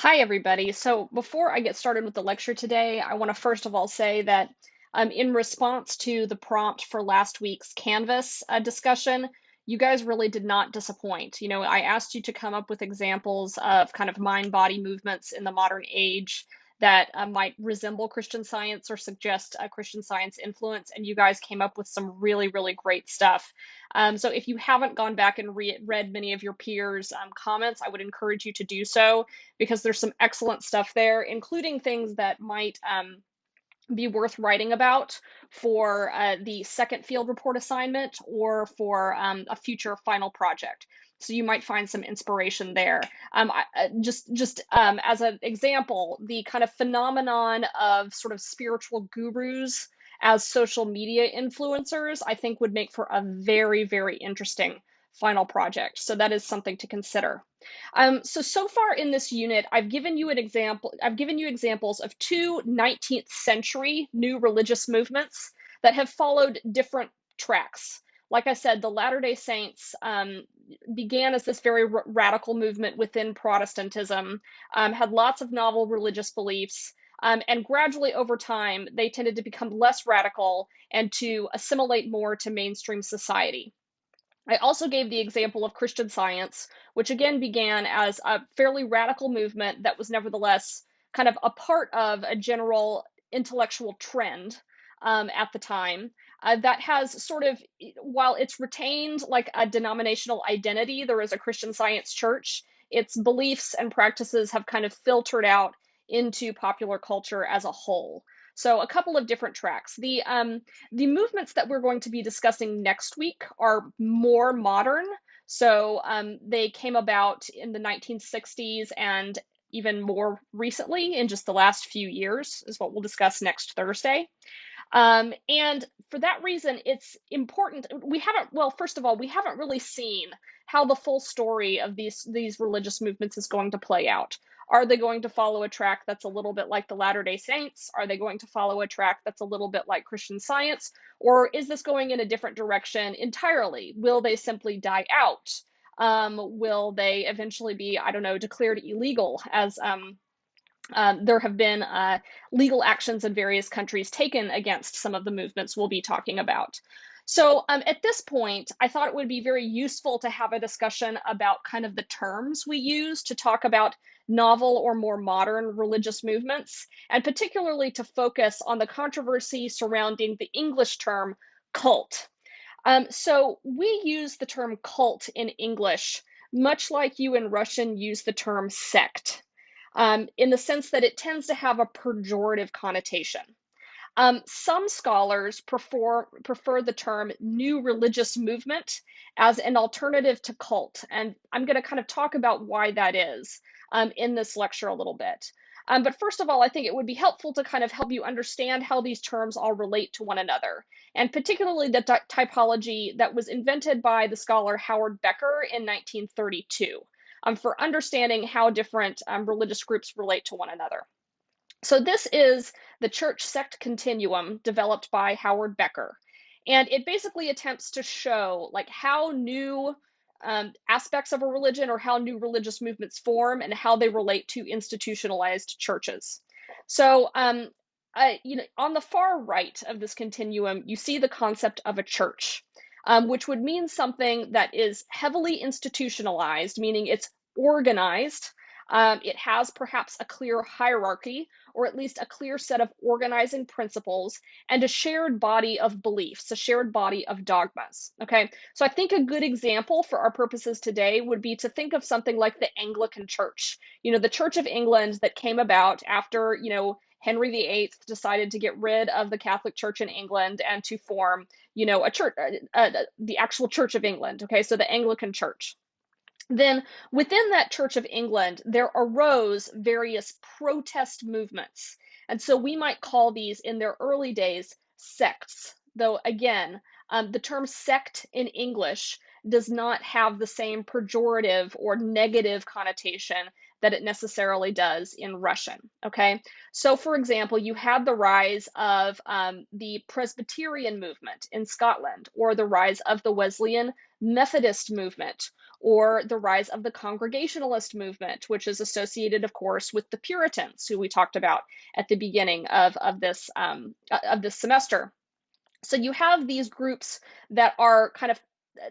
Hi, everybody. So before I get started with the lecture today, I want to first of all say that in response to the prompt for last week's Canvas discussion, you guys really did not disappoint. I asked you to come up with examples of kind of mind-body movements in the modern age that might resemble Christian Science or suggest a Christian Science influence, and you guys came up with some really, really great stuff. So if you haven't gone back and read many of your peers' comments, I would encourage you to do so because there's some excellent stuff there, including things that might be worth writing about for the second field report assignment or for a future final project. So you might find some inspiration there. Just as an example, the kind of phenomenon of sort of spiritual gurus as social media influencers, I think would make for a very, very interesting final project. So that is something to consider. So far in this unit, I've given you examples of two 19th century new religious movements that have followed different tracks. Like I said, the Latter-day Saints began as this very radical movement within Protestantism, had lots of novel religious beliefs, and gradually over time, they tended to become less radical and to assimilate more to mainstream society. I also gave the example of Christian Science, which again began as a fairly radical movement that was nevertheless kind of a part of a general intellectual trend at the time. That has sort of, while it's retained like a denominational identity, there is a Christian Science church, its beliefs and practices have kind of filtered out into popular culture as a whole. So a couple of different tracks. The movements that we're going to be discussing next week are more modern. So they came about in the 1960s and even more recently in just the last few years, is what we'll discuss next Thursday. And for that reason, it's important. Well, first of all, we haven't really seen how the full story of these religious movements is going to play out. Are they going to follow a track that's a little bit like the Latter-day Saints? Are they going to follow a track that's a little bit like Christian Science? Or is this going in a different direction entirely? Will they simply die out? Will they eventually be, I don't know, declared illegal as there have been legal actions in various countries taken against some of the movements we'll be talking about. So at this point, I thought it would be very useful to have a discussion about kind of the terms we use to talk about novel or more modern religious movements, and particularly to focus on the controversy surrounding the English term cult. So we use the term cult in English, much like you in Russian use the term sect, in the sense that it tends to have a pejorative connotation. Some scholars prefer the term new religious movement as an alternative to cult, and I'm going to kind of talk about why that is in this lecture a little bit. But first of all, I think it would be helpful to kind of help you understand how these terms all relate to one another, and particularly the typology that was invented by the scholar Howard Becker in 1932 for understanding how different religious groups relate to one another. So this is the church sect continuum developed by Howard Becker. And it basically attempts to show like how new aspects of a religion or how new religious movements form and how they relate to institutionalized churches. So on the far right of this continuum, you see the concept of a church, which would mean something that is heavily institutionalized, meaning it's organized. It has perhaps a clear hierarchy, or at least a clear set of organizing principles, and a shared body of beliefs, a shared body of dogmas. Okay, so I think a good example for our purposes today would be to think of something like the Anglican Church, the Church of England that came about after, Henry VIII decided to get rid of the Catholic Church in England and to form, a church, the actual Church of England. Okay, so the Anglican Church. Then within that Church of England, there arose various protest movements. And so we might call these in their early days sects, though again, the term sect in English does not have the same pejorative or negative connotation that it necessarily does in Russian. Okay, so for example, you had the rise of the Presbyterian movement in Scotland, or the rise of the Wesleyan Methodist movement, or the rise of the Congregationalist movement, which is associated, of course, with the Puritans, who we talked about at the beginning of this semester. So you have these groups that are kind of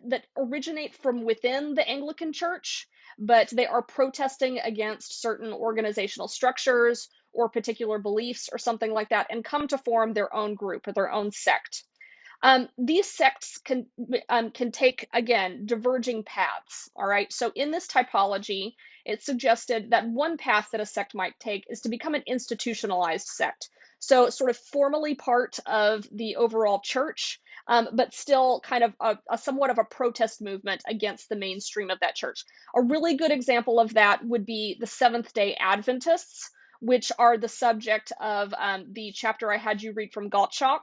that originate from within the Anglican Church, but they are protesting against certain organizational structures or particular beliefs or something like that, and come to form their own group or their own sect. These sects can take, again, diverging paths. All right. So in this typology, it suggested that one path that a sect might take is to become an institutionalized sect. So sort of formally part of the overall church, but still kind of a somewhat of a protest movement against the mainstream of that church. A really good example of that would be the Seventh-day Adventists, which are the subject of the chapter I had you read from Gottschalk.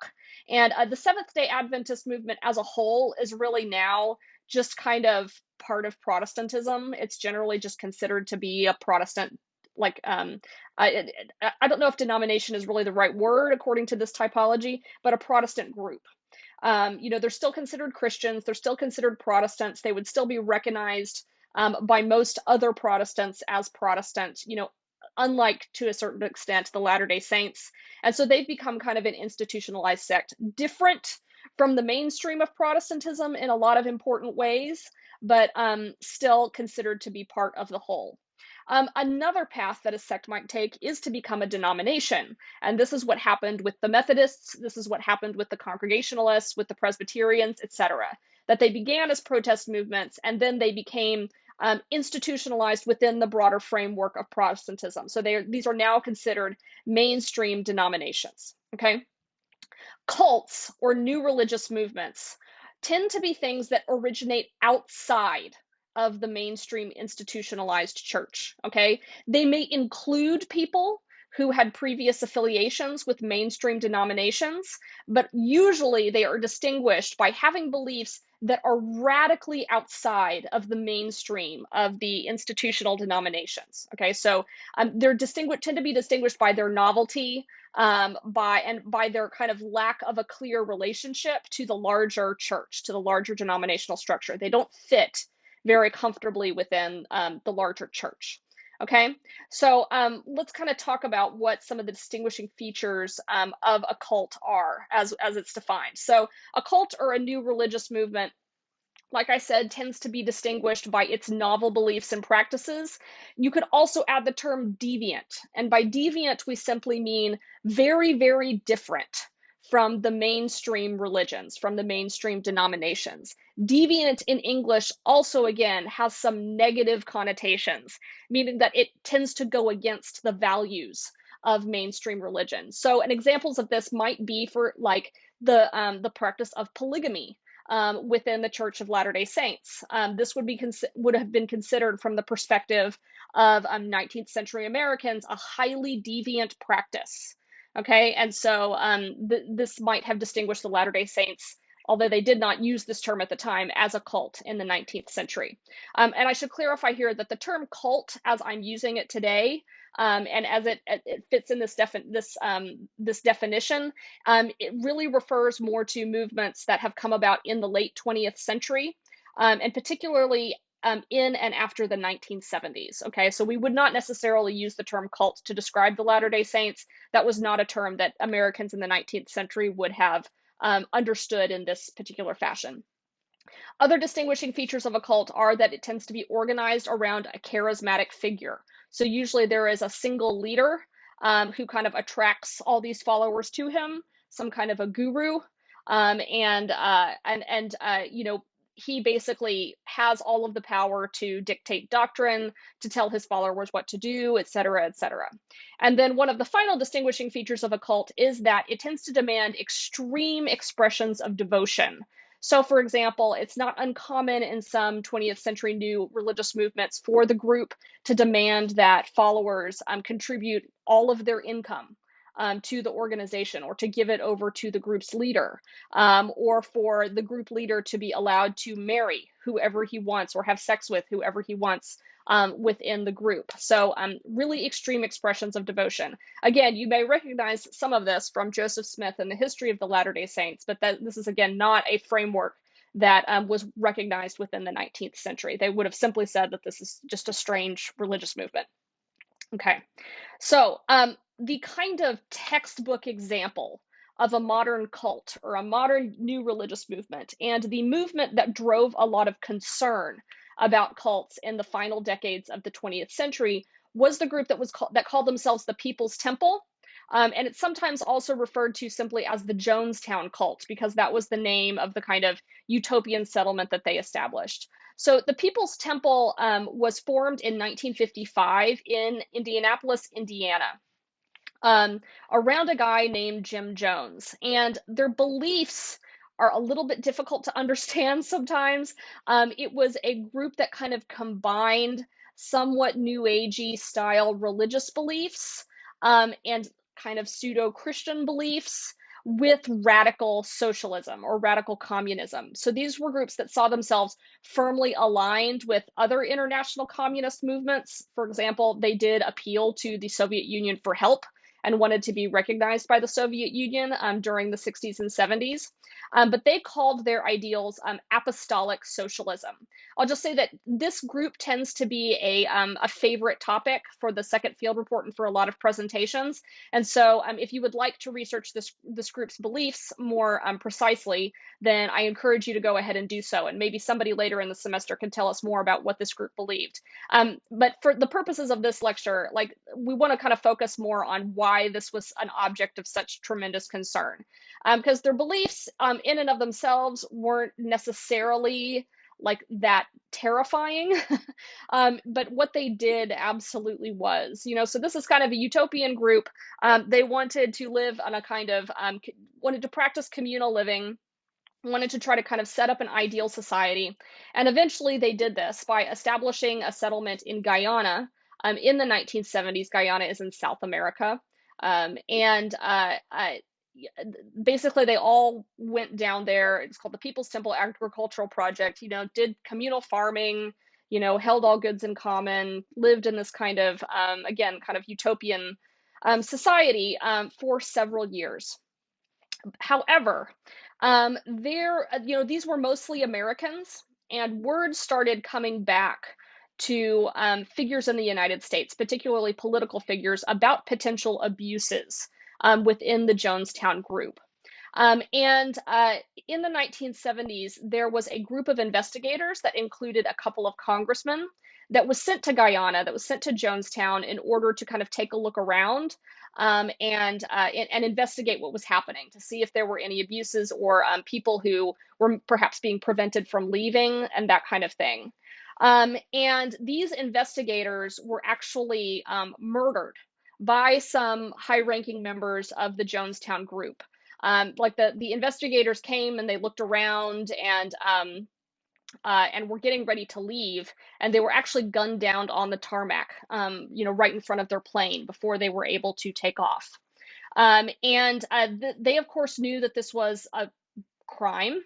And the Seventh day Adventist movement as a whole is really now just kind of part of Protestantism. It's generally just considered to be a Protestant, like, I don't know if denomination is really the right word according to this typology, but a Protestant group. They're still considered Christians, they're still considered Protestants, they would still be recognized by most other Protestants as Protestant, unlike to a certain extent the Latter-day Saints. And so they've become kind of an institutionalized sect, different from the mainstream of Protestantism in a lot of important ways, but still considered to be part of the whole. Another path that a sect might take is to become a denomination. And this is what happened with the Methodists. This is what happened with the Congregationalists, with the Presbyterians, etc. That they began as protest movements and then they became institutionalized within the broader framework of Protestantism. So these are now considered mainstream denominations. Okay. Cults or new religious movements tend to be things that originate outside of the mainstream institutionalized church. Okay. They may include people who had previous affiliations with mainstream denominations, but usually they are distinguished by having beliefs that are radically outside of the mainstream of the institutional denominations. Okay, so they're tend to be distinguished by their novelty, by their kind of lack of a clear relationship to the larger church, to the larger denominational structure. They don't fit very comfortably within the larger church. Okay, so let's kind of talk about what some of the distinguishing features of a cult are as it's defined. So a cult or a new religious movement, like I said, tends to be distinguished by its novel beliefs and practices. You could also add the term deviant. And by deviant, we simply mean very, very different from the mainstream religions, from the mainstream denominations. Deviant in English also, again, has some negative connotations, meaning that it tends to go against the values of mainstream religion. So, and examples of this might be for like the practice of polygamy within the Church of Latter-day Saints. This would have been considered from the perspective of 19th century Americans a highly deviant practice. Okay, and so this might have distinguished the Latter-day Saints, although they did not use this term at the time, as a cult in the 19th century. And I should clarify here that the term cult, as I'm using it today, and as it fits in this definition, it really refers more to movements that have come about in the late 20th century, and particularly in and after the 1970s. Okay, so we would not necessarily use the term cult to describe the Latter-day Saints. That was not a term that Americans in the 19th century would have understood in this particular fashion. Other distinguishing features of a cult are that it tends to be organized around a charismatic figure. So usually there is a single leader who kind of attracts all these followers to him, some kind of a guru, he basically has all of the power to dictate doctrine, to tell his followers what to do, et cetera, et cetera. And then one of the final distinguishing features of a cult is that it tends to demand extreme expressions of devotion. So, for example, it's not uncommon in some 20th century new religious movements for the group to demand that followers contribute all of their income to the organization, or to give it over to the group's leader, or for the group leader to be allowed to marry whoever he wants or have sex with whoever he wants within the group. So really extreme expressions of devotion. Again, you may recognize some of this from Joseph Smith and the History of the Latter-day Saints, but this is, again, not a framework that was recognized within the 19th century. They would have simply said that this is just a strange religious movement. Okay. So, the kind of textbook example of a modern cult or a modern new religious movement, and the movement that drove a lot of concern about cults in the final decades of the 20th century, was the group that called themselves the People's Temple. And it's sometimes also referred to simply as the Jonestown cult, because that was the name of the kind of utopian settlement that they established. So the People's Temple was formed in 1955 in Indianapolis, Indiana, um, around a guy named Jim Jones. And their beliefs are a little bit difficult to understand sometimes. It was a group that kind of combined somewhat New Agey style religious beliefs, and kind of pseudo Christian beliefs with radical socialism or radical communism. So these were groups that saw themselves firmly aligned with other international communist movements. For example, they did appeal to the Soviet Union for help and wanted to be recognized by the Soviet Union during the 60s and 70s. But they called their ideals apostolic socialism. I'll just say that this group tends to be a favorite topic for the second field report and for a lot of presentations. And so if you would like to research this group's beliefs more precisely, then I encourage you to go ahead and do so. And maybe somebody later in the semester can tell us more about what this group believed. But for the purposes of this lecture, like, we want to kind of focus more on why this was an object of such tremendous concern. Because their beliefs in and of themselves weren't necessarily like that terrifying. But what they did absolutely was, so this is kind of a utopian group. They wanted to live on a kind of, wanted to practice communal living, wanted to try to kind of set up an ideal society. And eventually they did this by establishing a settlement in Guyana in the 1970s. Guyana is in South America. And basically they all went down there. It's called the People's Temple Agricultural Project, did communal farming, held all goods in common, lived in this kind of, again, kind of utopian society for several years. However, these were mostly Americans, and word started coming back to figures in the United States, particularly political figures, about potential abuses within the Jonestown group. And in the 1970s, there was a group of investigators that included a couple of congressmen that was sent to Guyana, that was sent to Jonestown in order to kind of take a look around and investigate what was happening, to see if there were any abuses or people who were perhaps being prevented from leaving and that kind of thing. And these investigators were actually murdered by some high-ranking members of the Jonestown group. Like the investigators came and they looked around and were getting ready to leave, and they were actually gunned down on the tarmac, right in front of their plane before they were able to take off. And they, of course, knew that this was a crime,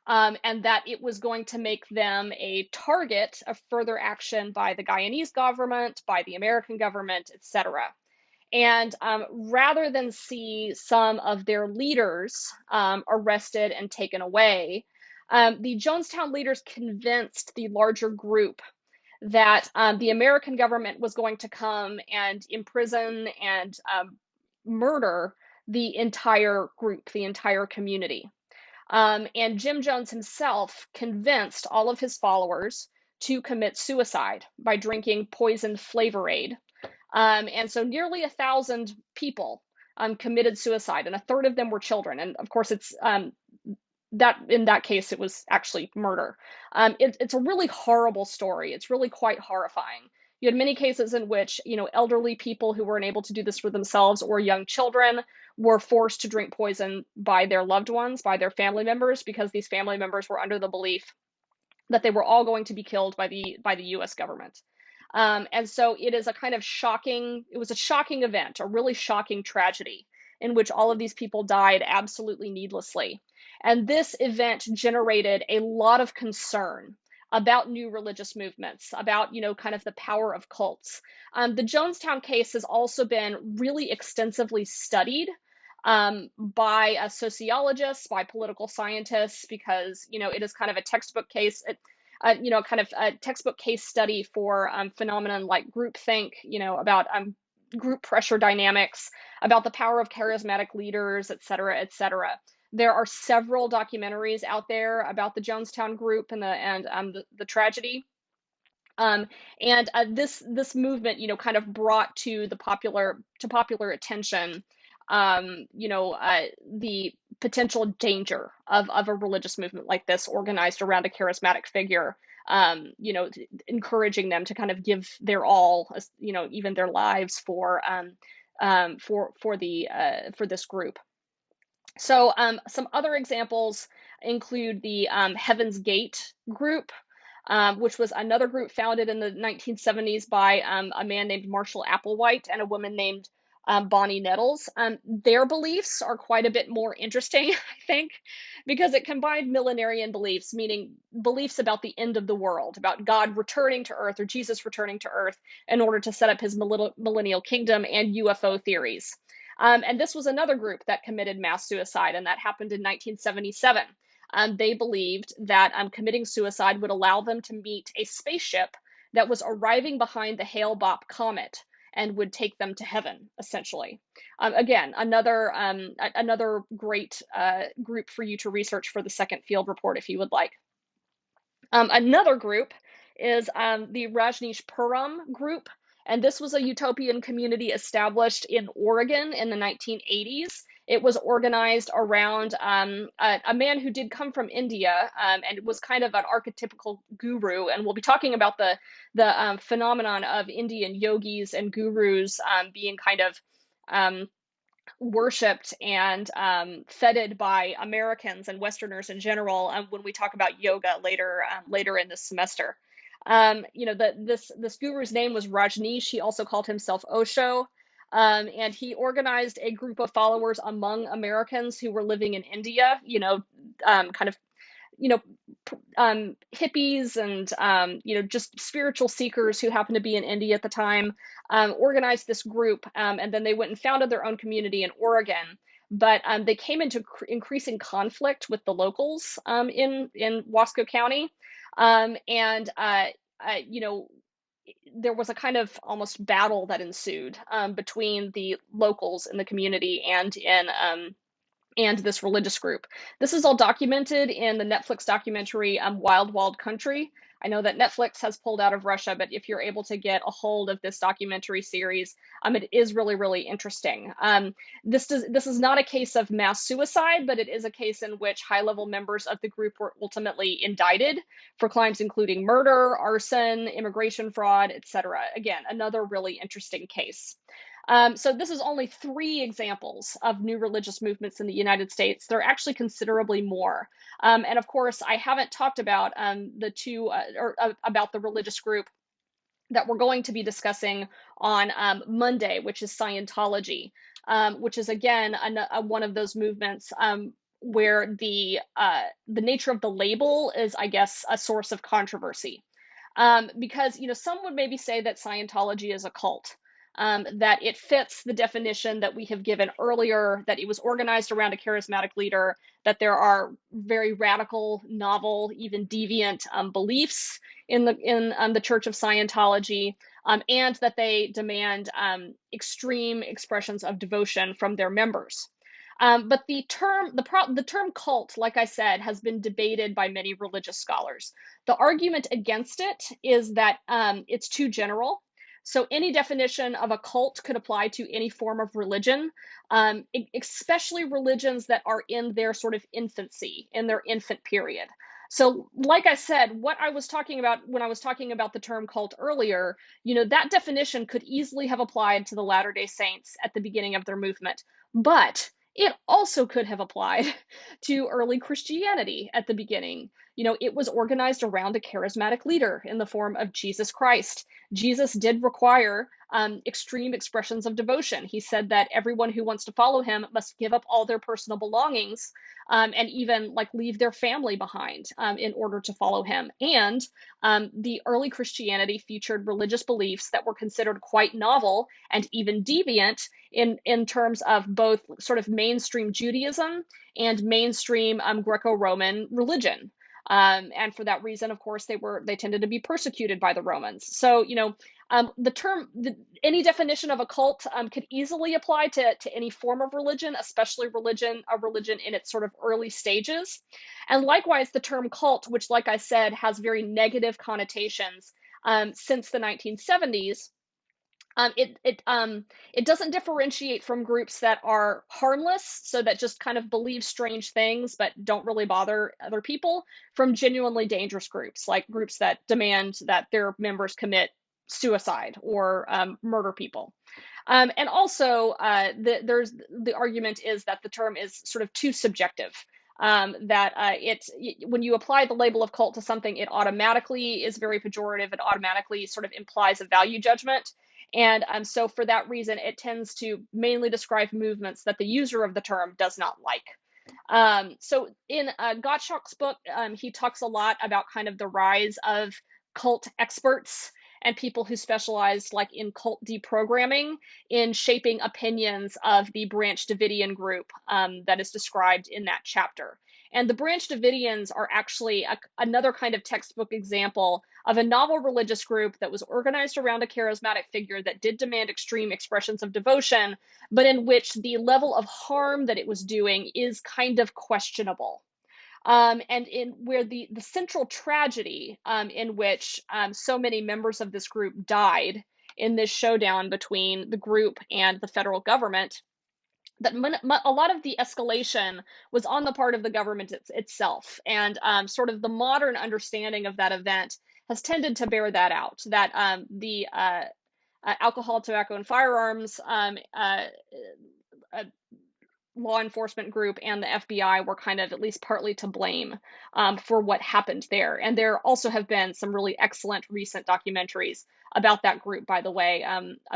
and that it was going to make them a target of further action by the Guyanese government, by the American government, etc. And rather than see some of their leaders arrested and taken away, the Jonestown leaders convinced the larger group that the American government was going to come and imprison and murder the entire group, the entire community. And Jim Jones himself convinced all of his followers to commit suicide by drinking poisoned Flavor-Aid. And so nearly 1,000 people committed suicide, and a third of them were children. And of course, it's that in that case, it was actually murder. It's a really horrible story. It's really quite horrifying. You had many cases in which, elderly people who weren't able to do this for themselves, or young children, were forced to drink poison by their loved ones, by their family members, because these family members were under the belief that they were all going to be killed by the U.S. government. And so it was a shocking event, a really shocking tragedy in which all of these people died absolutely needlessly. And this event generated a lot of concern about new religious movements, about, kind of the power of cults. The Jonestown case has also been really extensively studied by sociologists, by political scientists, because it is kind of a textbook case. Kind of a textbook case study for phenomenon like groupthink, about group pressure dynamics, about the power of charismatic leaders, et cetera, et cetera. There are several documentaries out there about the Jonestown group and the tragedy. Um, and this movement, kind of brought to popular attention, the potential danger of a religious movement like this organized around a charismatic figure. Encouraging them to kind of give their all, even their lives for this group. So some other examples include the Heaven's Gate group, which was another group founded in the 1970s by a man named Marshall Applewhite and a woman named Bonnie Nettles. Their beliefs are quite a bit more interesting, I think, because it combined millenarian beliefs, meaning beliefs about the end of the world, about God returning to Earth or Jesus returning to Earth in order to set up his millennial kingdom, and UFO theories. And this was another group that committed mass suicide, and that happened in 1977. They believed that committing suicide would allow them to meet a spaceship that was arriving behind the Hale-Bopp comet and would take them to heaven, essentially. Again, another great group for you to research for the second field report if you would like. Another group is the Rajneeshpuram group, and this was a utopian community established in Oregon in the 1980s. It was organized around a man who did come from India, and was kind of an archetypical guru. And we'll be talking about the phenomenon of Indian yogis and gurus being kind of worshipped and feted by Americans and Westerners in general when we talk about yoga later in this semester. This guru's name was Rajneesh. He also called himself Osho. And he organized a group of followers among Americans who were living in India, kind of hippies and just spiritual seekers who happened to be in India at the time, organized this group, and then they went and founded their own community in Oregon. But they came into increasing conflict with the locals in Wasco County, and there was a kind of almost battle that ensued between the locals in the community and this religious group. This is all documented in the Netflix documentary Wild Wild Country. I know that Netflix has pulled out of Russia, but if you're able to get a hold of this documentary series, it is really, really interesting. This is not a case of mass suicide, but it is a case in which high-level members of the group were ultimately indicted for crimes including murder, arson, immigration fraud, etc. Again, another really interesting case. So this is only 3 examples of new religious movements in the United States. There are actually considerably more. And of course, I haven't talked about about the religious group that we're going to be discussing on Monday, which is Scientology, which is again one of those movements where the nature of the label is, I guess, a source of controversy. Because some would maybe say that Scientology is a cult, that it fits the definition that we have given earlier, that it was organized around a charismatic leader, that there are very radical, novel, even deviant beliefs in the Church of Scientology, and that they demand extreme expressions of devotion from their members. But the term cult, like I said, has been debated by many religious scholars. The argument against it is that it's too general. So any definition of a cult could apply to any form of religion, especially religions that are in their sort of infancy, in their infant period. So, like I said, what I was talking about when I was talking about the term cult earlier, that definition could easily have applied to the Latter-day Saints at the beginning of their movement. But it also could have applied to early Christianity at the beginning. it was organized around a charismatic leader in the form of Jesus Christ. Jesus did require extreme expressions of devotion. He said that everyone who wants to follow him must give up all their personal belongings, and even like leave their family behind, in order to follow him. And the early Christianity featured religious beliefs that were considered quite novel and even deviant in terms of both sort of mainstream Judaism and mainstream Greco-Roman religion. And for that reason, of course, they tended to be persecuted by the Romans. So, any definition of a cult could easily apply to any form of religion, especially a religion in its sort of early stages. And likewise, the term cult, which, like I said, has very negative connotations since the 1970s. It doesn't differentiate from groups that are harmless, so that just kind of believe strange things but don't really bother other people, from genuinely dangerous groups, like groups that demand that their members commit suicide or murder people. And also, there's the argument is that the term is sort of too subjective. That when you apply the label of cult to something, it automatically is very pejorative. It automatically sort of implies a value judgment. And so, for that reason, it tends to mainly describe movements that the user of the term does not like. So, in Gottschalk's book, he talks a lot about kind of the rise of cult experts and people who specialized like in cult deprogramming, in shaping opinions of the Branch Davidian group that is described in that chapter. And the Branch Davidians are actually another kind of textbook example of a novel religious group that was organized around a charismatic figure that did demand extreme expressions of devotion, but in which the level of harm that it was doing is kind of questionable. And in where the central tragedy, in which so many members of this group died in this showdown between the group and the federal government, that a lot of the escalation was on the part of the government itself. And sort of the modern understanding of that event has tended to bear that out, that the alcohol, tobacco, and firearms law enforcement group and the FBI were kind of at least partly to blame for what happened there. And there also have been some really excellent recent documentaries about that group, by the way,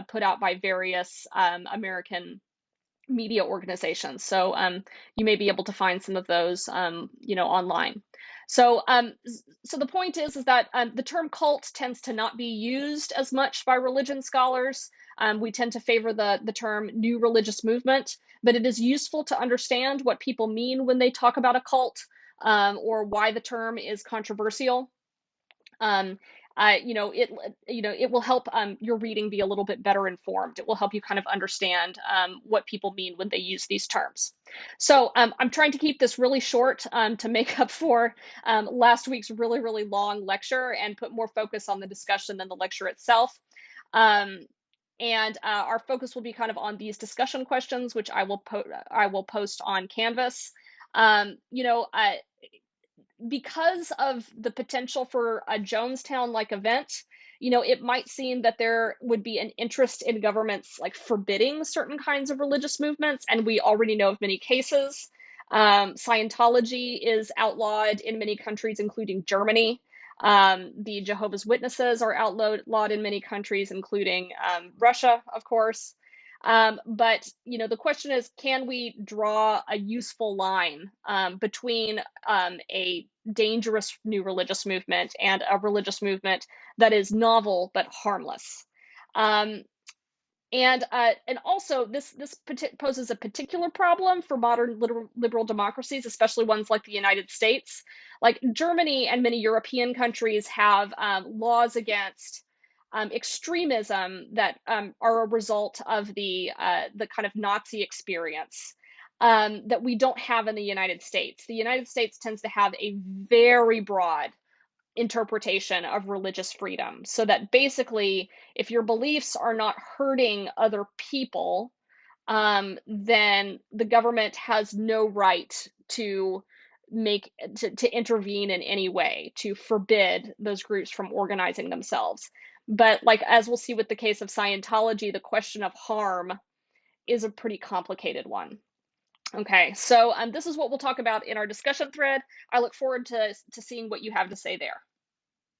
put out by various American media organizations. So you may be able to find some of those, online. So, so the point is that the term cult tends to not be used as much by religion scholars. We tend to favor the term new religious movement, but it is useful to understand what people mean when they talk about a cult, or why the term is controversial. Um, it will help your reading be a little bit better informed. It will help you kind of understand what people mean when they use these terms. So I'm trying to keep this really short to make up for last week's really, really long lecture and put more focus on the discussion than the lecture itself. Um, and our focus will be kind of on these discussion questions, which I will post on Canvas. Um, you know, uh, because of the potential for a Jonestown-like event, it might seem that there would be an interest in governments like forbidding certain kinds of religious movements, and we already know of many cases. Scientology is outlawed in many countries, including Germany. The Jehovah's Witnesses are outlawed in many countries, including Russia, of course. But the question is, can we draw a useful line between a dangerous new religious movement and a religious movement that is novel but harmless? Um, and also, this poses a particular problem for modern liberal democracies, especially ones like the United States. Like Germany and many European countries have laws against extremism that are a result of the kind of Nazi experience that we don't have in the United States. The United States tends to have a very broad interpretation of religious freedom. So that basically, if your beliefs are not hurting other people, then the government has no right to to intervene in any way to forbid those groups from organizing themselves. But like as we'll see with the case of Scientology, the question of harm is a pretty complicated one. Okay, so this is what we'll talk about in our discussion thread. I look forward to seeing what you have to say there.